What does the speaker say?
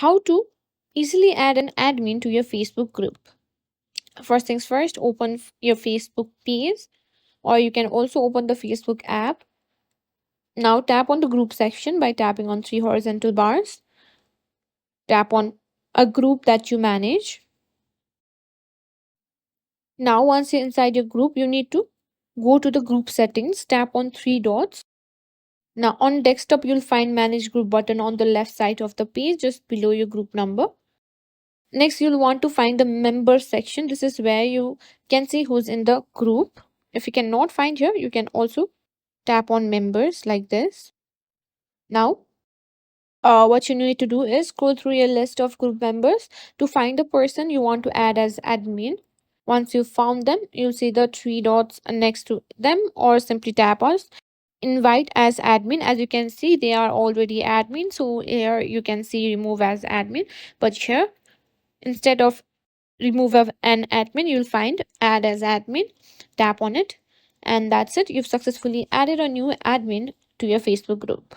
How to easily add an admin to your Facebook group. First things first, open your Facebook page, or you can also open the Facebook app. Now tap on the group section by tapping on three horizontal bars. Tap on a group that you manage. Now once you're inside your group, you need to go to the group settings, tap on three dots. Now on desktop, you'll find manage group button on the left side of the page just below your group number. Next, you'll want to find the member section. This is where you can see who's in the group. If you cannot find here, you can also tap on members like this. Now, what you need to do is scroll through your list of group members to find the person you want to add as admin. Once you've found them, you'll see the three dots next to them, or simply tap on invite as admin. As you can see, they are already admin, so here you can see remove as admin, but here instead of remove an admin, you'll find add as admin. Tap on it, and that's it. You've successfully added a new admin to your Facebook group.